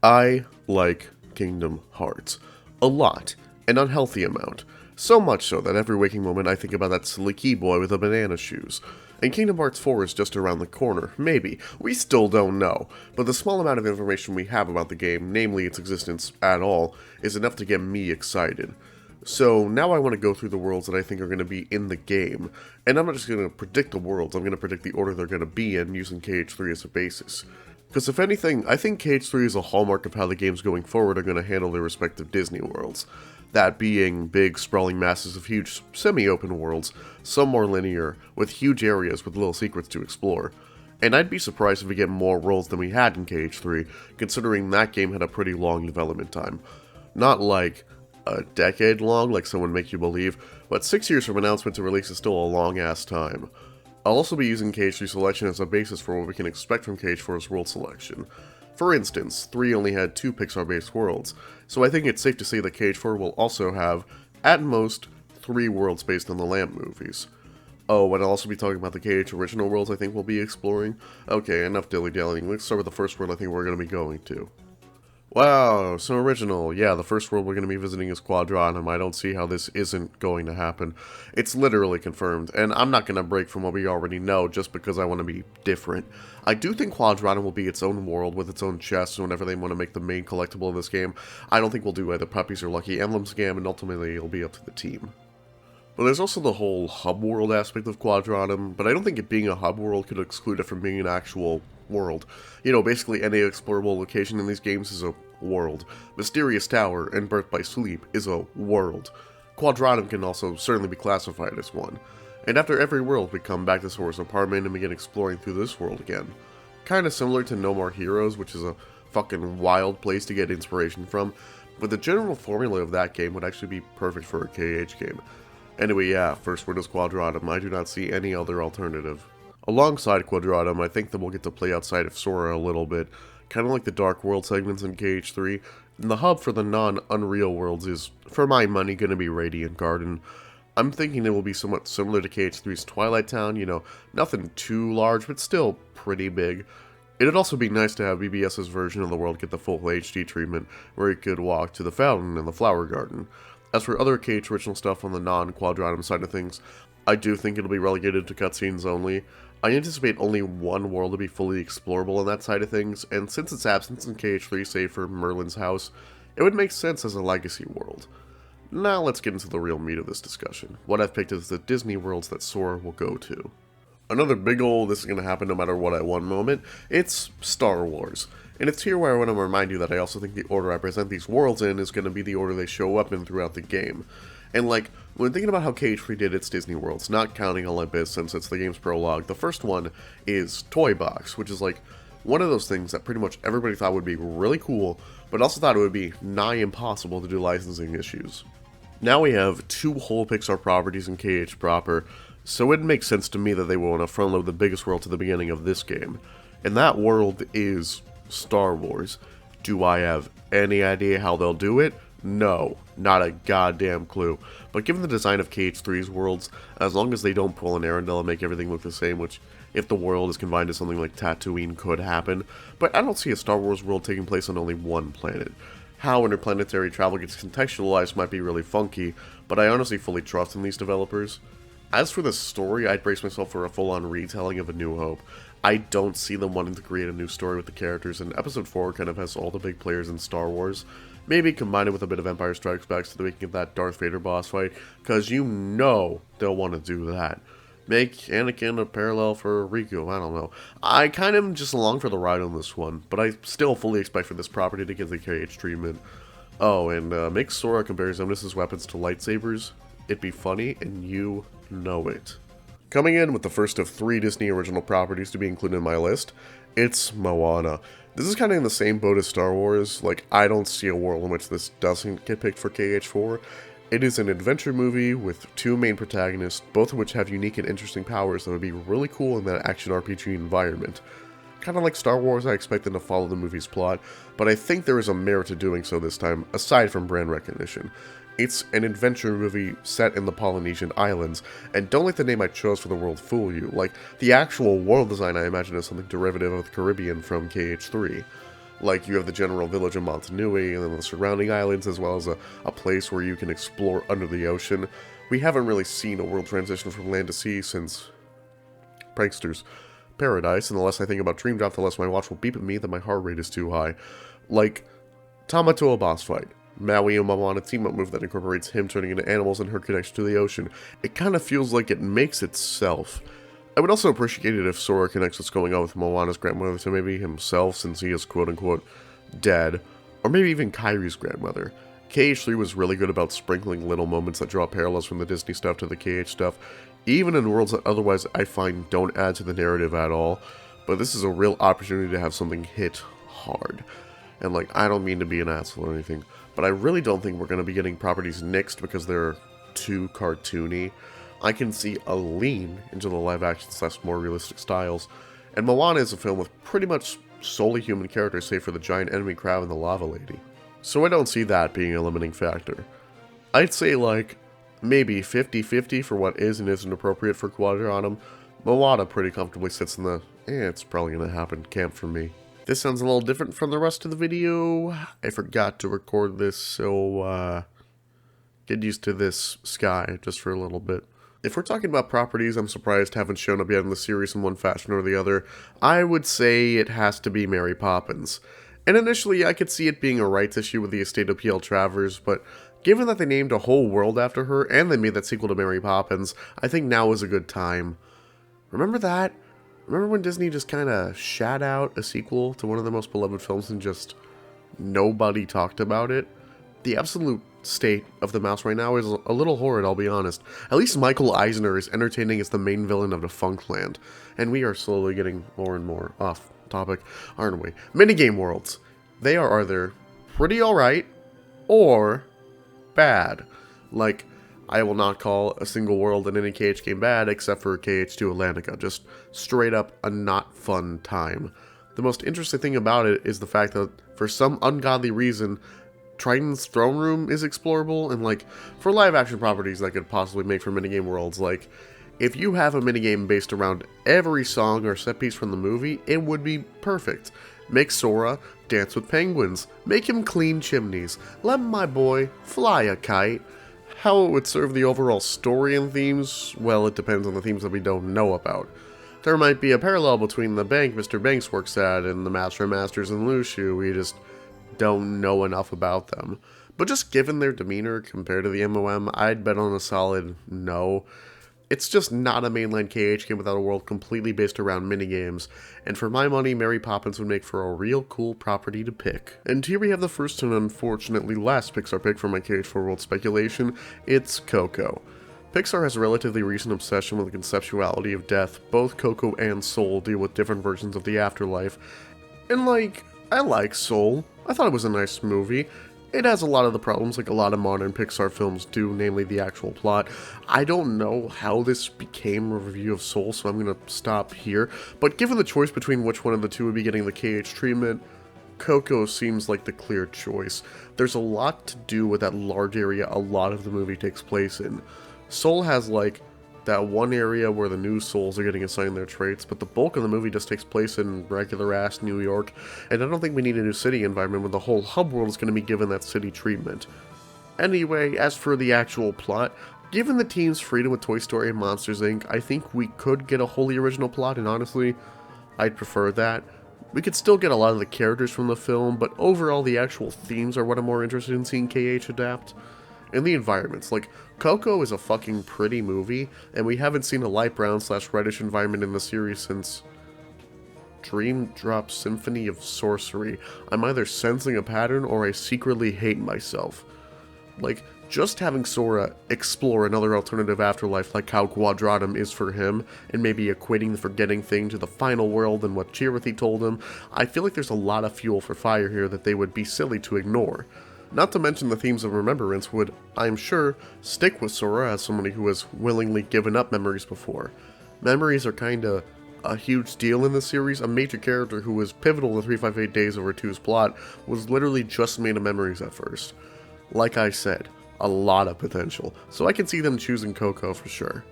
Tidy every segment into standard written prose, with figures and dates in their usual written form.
I like Kingdom Hearts. A lot. An unhealthy amount. So much so that every waking moment I think about that silly key boy with the banana shoes. And Kingdom Hearts 4 is just around the corner. Maybe. We still don't know. But the small amount of information we have about the game, namely its existence at all, is enough to get me excited. So now I want to go through the worlds that I think are going to be in the game. And I'm not just going to predict the worlds, I'm going to predict the order they're going to be in using KH3 as a basis. Because if anything, I think KH3 is a hallmark of how the games going forward are going to handle their respective Disney worlds. That being big, sprawling masses of huge, semi-open worlds, some more linear, with huge areas with little secrets to explore. And I'd be surprised if we get more worlds than we had in KH3, considering that game had a pretty long development time. Not like a decade long, like someone make you believe, but 6 years from announcement to release is still a long-ass time. I'll also be using KH3 selection as a basis for what we can expect from KH4's world selection. For instance, 3 only had 2 Pixar-based worlds, so I think it's safe to say that KH4 will also have, at most, 3 worlds based on the Lamp movies. Oh, and I'll also be talking about the KH original worlds I think we'll be exploring. Okay, enough dilly-dallying, let's start with the first world I think we're going to be going to. Wow, so original. Yeah, the first world we're going to be visiting is Quadranum. I don't see how this isn't going to happen. It's literally confirmed, and I'm not going to break from what we already know just because I want to be different. I do think Quadranum will be its own world with its own chests whenever they want to make the main collectible of this game. I don't think we'll do either Puppies or Lucky Emblems scam, and ultimately it'll be up to the team. But there's also the whole hub world aspect of Quadranum, but I don't think it being a hub world could exclude it from being an actual world. You know, basically any explorable location in these games is a world. Mysterious Tower and Birth by Sleep is a world. Quadranum can also certainly be classified as one. And after every world, we come back to Sora's apartment and begin exploring through this world again. Kinda similar to No More Heroes, which is a fucking wild place to get inspiration from, but the general formula of that game would actually be perfect for a KH game. Anyway, yeah, first word is Quadranum. I do not see any other alternative. Alongside Quadranum, I think that we'll get to play outside of Sora a little bit, kind of like the Dark World segments in KH3, and the hub for the non-Unreal worlds is, for my money, going to be Radiant Garden. I'm thinking it will be somewhat similar to KH3's Twilight Town, you know, nothing too large, but still pretty big. It'd also be nice to have BBS's version of the world get the full HD treatment, where you could walk to the fountain and the flower garden. As for other KH original stuff on the non-Quadranum side of things, I do think it'll be relegated to cutscenes only. I anticipate only one world to be fully explorable on that side of things, and since its absence in KH3 save for Merlin's house, it would make sense as a legacy world. Now let's get into the real meat of this discussion. What I've picked is the Disney worlds that Sora will go to. Another big ol' this is going to happen no matter what at one moment, it's Star Wars. And it's here where I want to remind you that I also think the order I present these worlds in is going to be the order they show up in throughout the game. And like, when thinking about how KH3 did its Disney worlds, not counting Olympus since it's the game's prologue, the first one is Toy Box, which is like one of those things that pretty much everybody thought would be really cool, but also thought it would be nigh impossible to do licensing issues. Now we have 2 whole Pixar properties in KH proper, so it makes sense to me that they will want to front load the biggest world to the beginning of this game. And that world is Star Wars. Do I have any idea how they'll do it? No, not a goddamn clue. But given the design of KH3's worlds, as long as they don't pull an Arendelle and make everything look the same, which, if the world is confined to something like Tatooine, could happen, but I don't see a Star Wars world taking place on only one planet. How interplanetary travel gets contextualized might be really funky, but I honestly fully trust in these developers. As for the story, I'd brace myself for a full-on retelling of A New Hope. I don't see them wanting to create a new story with the characters, and Episode 4 kind of has all the big players in Star Wars. Maybe combine it with a bit of Empire Strikes Back so that we can get that Darth Vader boss fight, because you know they'll want to do that. Make Anakin a parallel for Riku, I don't know. I kind of am just along for the ride on this one, but I still fully expect for this property to get the KH treatment. Oh, and make Sora compare Xemnas' weapons to lightsabers. It'd be funny, and you know it. Coming in with the first of 3 Disney original properties to be included in my list, it's Moana. This is kind of in the same boat as Star Wars. Like, I don't see a world in which this doesn't get picked for KH4. It is an adventure movie with 2 main protagonists, both of which have unique and interesting powers that would be really cool in that action RPG environment. Kind of like Star Wars, I expect them to follow the movie's plot, but I think there is a merit to doing so this time, aside from brand recognition. It's an adventure movie set in the Polynesian Islands, and don't let the name I chose for the world fool you. Like, the actual world design I imagine is something derivative of the Caribbean from KH3. Like, you have the general village of Montanui, and then the surrounding islands, as well as a place where you can explore under the ocean. We haven't really seen a world transition from land to sea since Prankster's Paradise, and the less I think about Dream Drop, the less my watch will beep at me that my heart rate is too high. Like, Tamatoa boss fight. Maui and Moana team-up move that incorporates him turning into animals and her connection to the ocean. It kind of feels like it makes itself. I would also appreciate it if Sora connects what's going on with Moana's grandmother to maybe himself, since he is quote-unquote dead, or maybe even Kairi's grandmother. KH3 was really good about sprinkling little moments that draw parallels from the Disney stuff to the KH stuff, even in worlds that otherwise I find don't add to the narrative at all, but this is a real opportunity to have something hit hard. And like, I don't mean to be an asshole or anything, but I really don't think we're going to be getting properties nixed because they're too cartoony. I can see a lean into the live-action / more realistic styles, and Moana is a film with pretty much solely human characters save for the giant enemy crab and the lava lady. So I don't see that being a limiting factor. I'd say like, maybe 50-50 for what is and isn't appropriate for Quadratum. Moana pretty comfortably sits in the, it's probably gonna happen camp for me. This sounds a little different from the rest of the video. I forgot to record this, so get used to this sky just for a little bit. If we're talking about properties I'm surprised haven't shown up yet in the series in one fashion or the other, I would say it has to be Mary Poppins. And initially I could see it being a rights issue with the estate of P.L. Travers, but given that they named a whole world after her and they made that sequel to Mary Poppins, I think now is a good time. Remember that? Remember when Disney just kind of shat out a sequel to one of the most beloved films and just nobody talked about it? The absolute state of the mouse right now is a little horrid, I'll be honest. At least Michael Eisner is entertaining as the main villain of Defunctland, and we are slowly getting more and more off topic, aren't we? Minigame worlds. They are either pretty alright, or bad. Like, I will not call a single world in any KH game bad, except for KH2 Atlantica. Just straight up a not fun time. The most interesting thing about it is the fact that, for some ungodly reason, Triton's throne room is explorable, and like, for live action properties that could possibly make for minigame worlds, like, if you have a minigame based around every song or set piece from the movie, it would be perfect. Make Sora dance with penguins, make him clean chimneys, let my boy fly a kite. How it would serve the overall story and themes, well, it depends on the themes that we don't know about. There might be a parallel between the bank Mr. Banks works at and the Master of Masters and Lushu, we just don't know enough about them. But just given their demeanor compared to the MOM, I'd bet on a solid no. It's just not a mainline KH game without a world completely based around minigames, and for my money, Mary Poppins would make for a real cool property to pick. And here we have the first and unfortunately last Pixar pick for my KH4 World speculation. It's Coco. Pixar has a relatively recent obsession with the conceptuality of death. Both Coco and Soul deal with different versions of the afterlife, and like, I like Soul. I thought it was a nice movie. It has a lot of the problems like a lot of modern Pixar films do, namely the actual plot. I don't know how this became a review of Soul, so I'm going to stop here. But given the choice between which one of the two would be getting the KH treatment, Coco seems like the clear choice. There's a lot to do with that large area a lot of the movie takes place in. Soul has like that one area where the new souls are getting assigned their traits, but the bulk of the movie just takes place in regular-ass New York, and I don't think we need a new city environment when the whole hub world is going to be given that city treatment. Anyway, as for the actual plot, given the team's freedom with Toy Story and Monsters Inc., I think we could get a wholly original plot, and honestly, I'd prefer that. We could still get a lot of the characters from the film, but overall the actual themes are what I'm more interested in seeing KH adapt. And the environments, like, Coco is a fucking pretty movie, and we haven't seen a light brown / reddish environment in the series since Dream Drop Symphony of Sorcery. I'm either sensing a pattern or I secretly hate myself. Like, just having Sora explore another alternative afterlife like how Quadratum is for him, and maybe equating the forgetting thing to the final world and what Chirithy told him, I feel like there's a lot of fuel for fire here that they would be silly to ignore. Not to mention the themes of remembrance would, I'm sure, stick with Sora as somebody who has willingly given up memories before. Memories are kinda a huge deal in this series. A major character who was pivotal to 358 Days Over 2's plot was literally just made of memories at first. Like I said, a lot of potential, so I can see them choosing Coco for sure.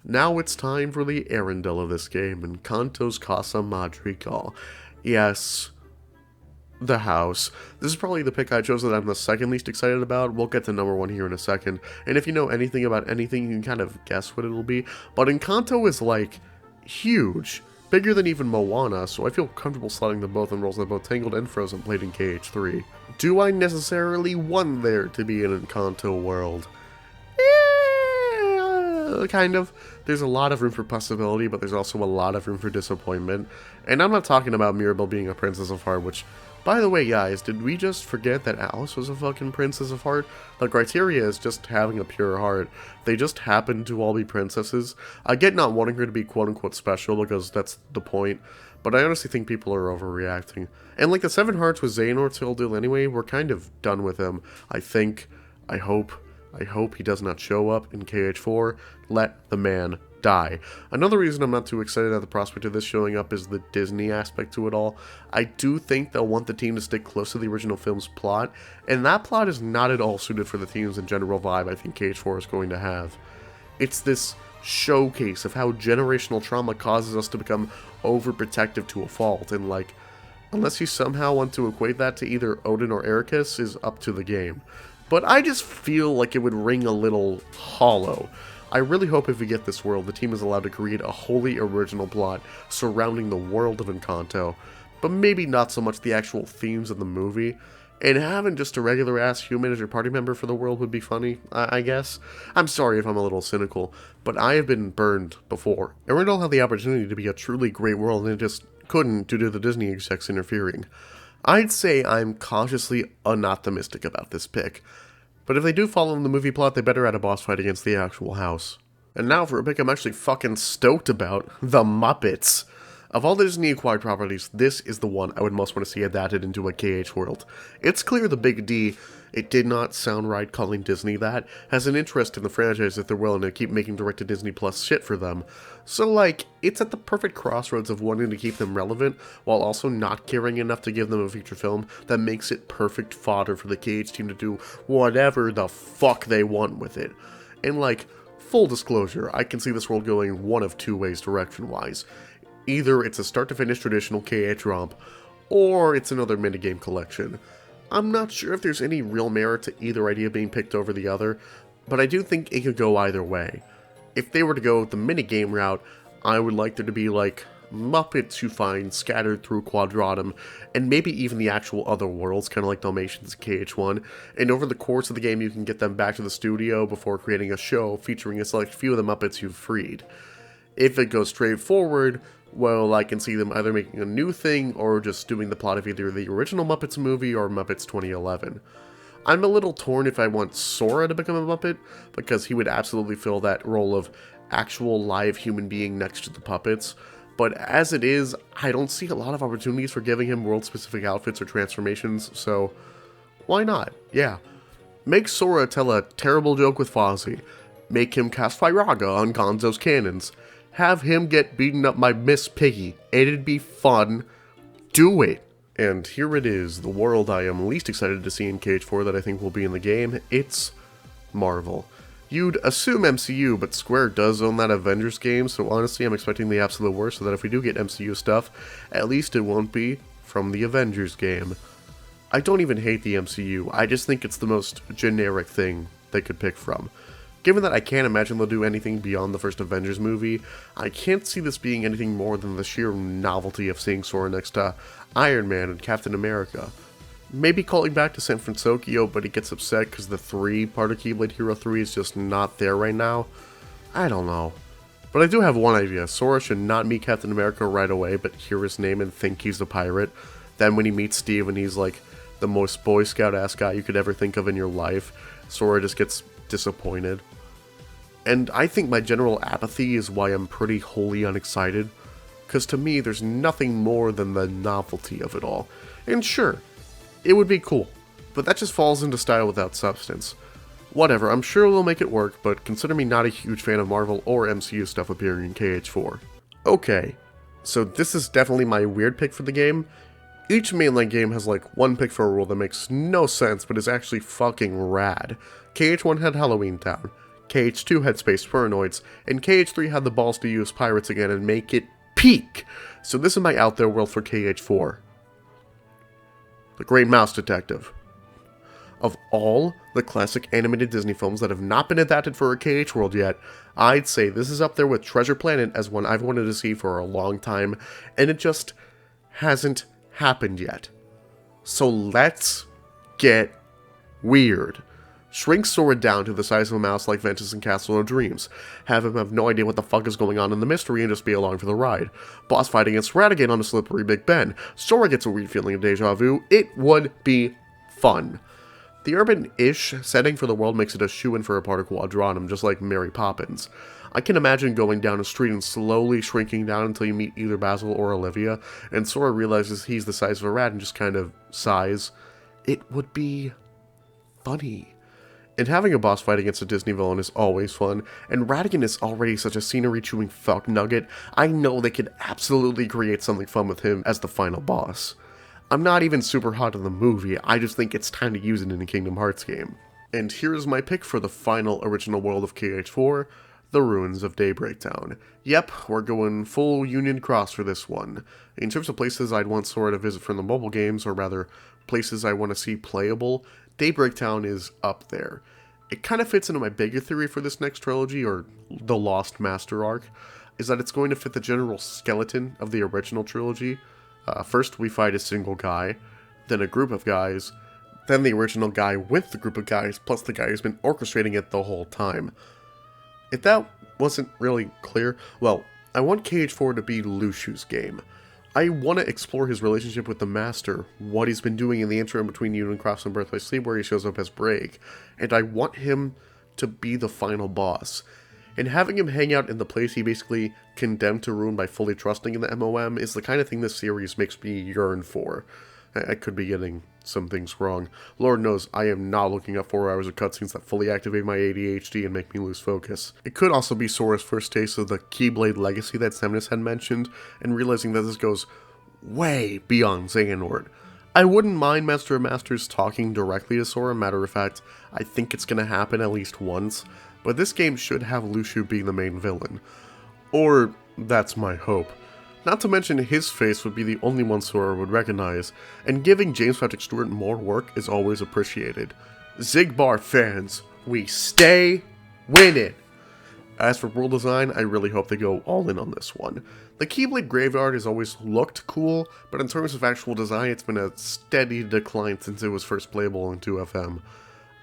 Now it's time for the Arendelle of this game, Encanto's Casa Madrigal. Yes, the house. This is probably the pick I chose that I'm the second least excited about. We'll get to number one here in a second. And if you know anything about anything, you can kind of guess what it'll be. But Encanto is like huge. Bigger than even Moana, so I feel comfortable slotting them both in roles that both Tangled and Frozen played in KH3. Do I necessarily want there to be an Encanto world? Kind of. There's a lot of room for possibility, but there's also a lot of room for disappointment. And I'm not talking about Mirabel being a Princess of Heart, which, by the way, guys, did we just forget that Alice was a fucking Princess of Heart? The criteria is just having a pure heart. They just happen to all be princesses. I get not wanting her to be quote-unquote special, because that's the point, but I honestly think people are overreacting. And like the Seven Hearts with Xehanort till deal anyway, we're kind of done with him. I think, I hope he does not show up in KH4. Let the man die. Another reason I'm not too excited at the prospect of this showing up is the Disney aspect to it all. I do think they'll want the team to stick close to the original film's plot, and that plot is not at all suited for the themes and general vibe I think KH4 is going to have. It's this showcase of how generational trauma causes us to become overprotective to a fault, and like, unless you somehow want to equate that to either Odin or Ericus is up to the game. But I just feel like it would ring a little hollow. I really hope if we get this world, the team is allowed to create a wholly original plot surrounding the world of Encanto, but maybe not so much the actual themes of the movie, and having just a regular-ass human as your party member for the world would be funny, I guess. I'm sorry if I'm a little cynical, but I have been burned before. Arendelle had the opportunity to be a truly great world, and it just couldn't due to the Disney execs interfering. I'd say I'm cautiously unoptimistic about this pick, but if they do follow in the movie plot, they better add a boss fight against the actual house. And now for a pick I'm actually fucking stoked about, the Muppets. Of all the Disney-acquired properties, this is the one I would most want to see adapted into a KH world. It's clear the Big D, it did not sound right calling Disney that, has an interest in the franchise if they're willing to keep making direct-to-Disney Plus shit for them. So like, it's at the perfect crossroads of wanting to keep them relevant, while also not caring enough to give them a feature film that makes it perfect fodder for the KH team to do whatever the fuck they want with it. And like, full disclosure, I can see this world going one of two ways direction-wise. Either it's a start-to-finish traditional KH romp, or it's another minigame collection. I'm not sure if there's any real merit to either idea being picked over the other, but I do think it could go either way. If they were to go the minigame route, I would like there to be like Muppets you find scattered through Quadratum, and maybe even the actual other worlds, kind of like Dalmatians in KH1, and over the course of the game you can get them back to the studio before creating a show featuring a select few of the Muppets you've freed. If it goes straight forward, well, I can see them either making a new thing or just doing the plot of either the original Muppets movie or Muppets 2011. I'm a little torn if I want Sora to become a Muppet, because he would absolutely fill that role of actual live human being next to the puppets, but as it is, I don't see a lot of opportunities for giving him world-specific outfits or transformations, so why not? Yeah. Make Sora tell a terrible joke with Fozzie. Make him cast Firaga on Gonzo's cannons. Have him get beaten up by Miss Piggy. It'd be fun. Do it. And here it is, the world I am least excited to see in KH4 that I think will be in the game. It's Marvel. You'd assume MCU, but Square does own that Avengers game, so honestly I'm expecting the absolute worst, so that if we do get MCU stuff, at least it won't be from the Avengers game. I don't even hate the MCU, I just think it's the most generic thing they could pick from. Given that I can't imagine they'll do anything beyond the first Avengers movie, I can't see this being anything more than the sheer novelty of seeing Sora next to Iron Man and Captain America. Maybe calling back to San Francisco, but he gets upset because the 3 part of Keyblade Hero 3 is just not there right now. I don't know. But I do have one idea. Sora should not meet Captain America right away, but hear his name and think he's a pirate. Then when he meets Steve and he's like the most Boy Scout-ass guy you could ever think of in your life, Sora just gets disappointed. And I think my general apathy is why I'm pretty wholly unexcited, because to me there's nothing more than the novelty of it all. And sure, it would be cool, but that just falls into style without substance. Whatever, I'm sure they'll make it work, but consider me not a huge fan of Marvel or MCU stuff appearing in KH4. Okay, so this is definitely my weird pick for the game. Each mainline game has like one pick for a rule that makes no sense but is actually fucking rad. KH1 had Halloween Town, KH2 had Space Paranoids, and KH3 had the balls to use pirates again and make it peak. So this is my out there world for KH4. The Great Mouse Detective. Of all the classic animated Disney films that have not been adapted for a KH World yet, I'd say this is up there with Treasure Planet as one I've wanted to see for a long time, and it just hasn't happened yet. So let's get weird. Shrink Sora down to the size of a mouse like Ventus in Castle of Dreams. Have him have no idea what the fuck is going on in the mystery and just be along for the ride. Boss fight against Radiguet on a slippery Big Ben. Sora gets a weird feeling of deja vu. It would be fun. The urban-ish setting for the world makes it a shoo-in for a part of Quadranum, just like Mary Poppins. I can imagine going down a street and slowly shrinking down until you meet either Basil or Olivia, and Sora realizes he's the size of a rat and just kind of sighs. It would be funny. And having a boss fight against a Disney villain is always fun, and Radiguet is already such a scenery-chewing fuck nugget, I know they could absolutely create something fun with him as the final boss. I'm not even super hot on the movie, I just think it's time to use it in a Kingdom Hearts game. And here's my pick for the final original world of KH4, The Ruins of Daybreak Town. Yep, we're going full Union Cross for this one. In terms of places I'd want Sora to visit from the mobile games, or rather, places I want to see playable, Daybreak Town is up there. It kind of fits into my bigger theory for this next trilogy, or the Lost Master arc, is that it's going to fit the general skeleton of the original trilogy. First, we fight a single guy, then a group of guys, then the original guy with the group of guys, plus the guy who's been orchestrating it the whole time. If that wasn't really clear, well, I want KH4 to be Lushu's game. I want to explore his relationship with the Master, what he's been doing in the interim between Union Cross and Birth by Sleep where he shows up as Braig, and I want him to be the final boss. And having him hang out in the place he basically condemned to ruin by fully trusting in the MOM is the kind of thing this series makes me yearn for. I could be getting some things wrong. Lord knows I am not looking up 4 hours of cutscenes that fully activate my ADHD and make me lose focus. It could also be Sora's first taste of the Keyblade legacy that Semnis had mentioned, and realizing that this goes way beyond Xehanort. I wouldn't mind Master of Masters talking directly to Sora, matter of fact, I think it's gonna happen at least once, but this game should have Lushu be the main villain. Or, that's my hope. Not to mention his face would be the only one Sora would recognize, and giving James Patrick Stewart more work is always appreciated. Xigbar fans, we stay winning! As for world design, I really hope they go all in on this one. The Keyblade graveyard has always looked cool, but in terms of actual design, it's been a steady decline since it was first playable in 2FM.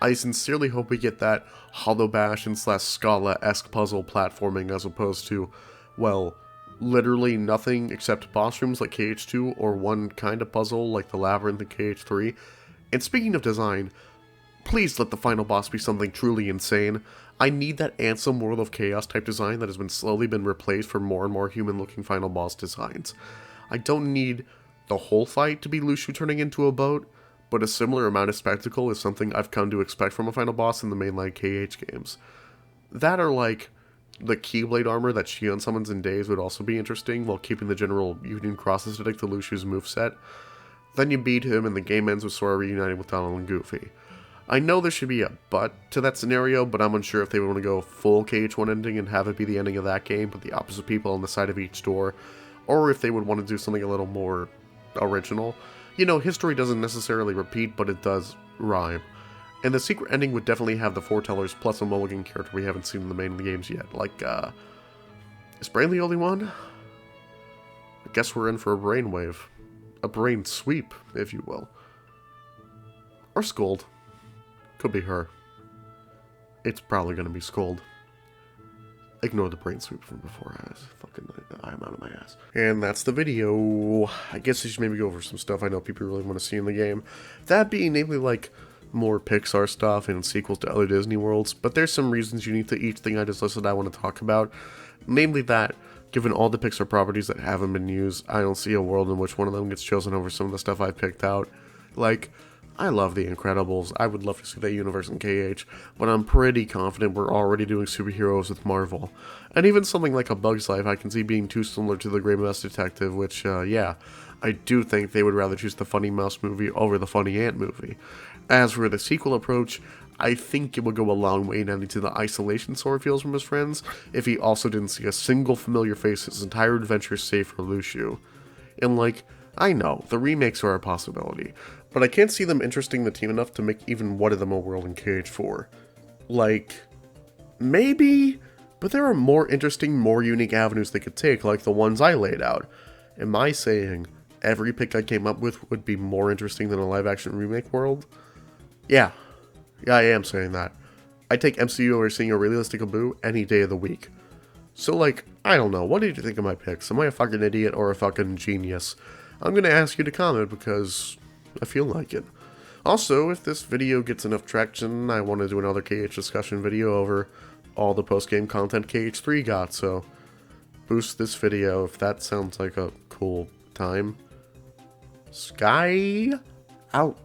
I sincerely hope we get that Hollow Bastion / Scala-esque puzzle platforming as opposed to, well, literally nothing except boss rooms like KH2 or one kind of puzzle like the Labyrinth in KH3. And speaking of design, please let the final boss be something truly insane. I need that Ansem World of Chaos type design that has been slowly been replaced for more and more human looking final boss designs. I don't need the whole fight to be Lushu turning into a boat, but a similar amount of spectacle is something I've come to expect from a final boss in the mainline KH games. That or like the Keyblade armor that Shion summons in Days would also be interesting, while keeping the general Union Cross aesthetic to Lushu's moveset. Then you beat him and the game ends with Sora reunited with Donald and Goofy. I know there should be a but to that scenario, but I'm unsure if they want to go full KH1 ending and have it be the ending of that game, but the opposite people on the side of each door, or if they would want to do something a little more original. You know, history doesn't necessarily repeat, but it does rhyme. And the secret ending would definitely have the foretellers plus a mulligan character we haven't seen in the main games yet. Like, is Brain the only one? I guess we're in for a brainwave. A brain sweep, if you will. Or Scold. Could be her. It's probably gonna be Scold. Ignore the brain sweep from before. I'm out of my ass. And that's the video. I guess I should maybe go over some stuff I know people really want to see in the game. That being namely like more Pixar stuff and sequels to other Disney worlds, but there's some reasons unique to each thing I just listed I want to talk about. Namely that, given all the Pixar properties that haven't been used, I don't see a world in which one of them gets chosen over some of the stuff I picked out. Like, I love The Incredibles, I would love to see that universe in KH, but I'm pretty confident we're already doing superheroes with Marvel. And even something like A Bug's Life I can see being too similar to The Great Mouse Detective, which, yeah, I do think they would rather choose the Funny Mouse movie over the Funny Ant movie. As for the sequel approach, I think it would go a long way in adding to the isolation Sora feels from his friends if he also didn't see a single familiar face his entire adventure save for Lushu. And like, I know, the remakes are a possibility, but I can't see them interesting the team enough to make even one of them a world in KH4. Like, maybe, but there are more interesting, more unique avenues they could take, like the ones I laid out. Am I saying every pick I came up with would be more interesting than a live-action remake world? Yeah, I am saying that. I'd take MCU over seeing a realistic Abu any day of the week. So, like, I don't know, what did you think of my picks? Am I a fucking idiot or a fucking genius? I'm gonna ask you to comment because I feel like it. Also, if this video gets enough traction, I want to do another KH discussion video over all the post-game content KH3 got, so boost this video if that sounds like a cool time. Sky out.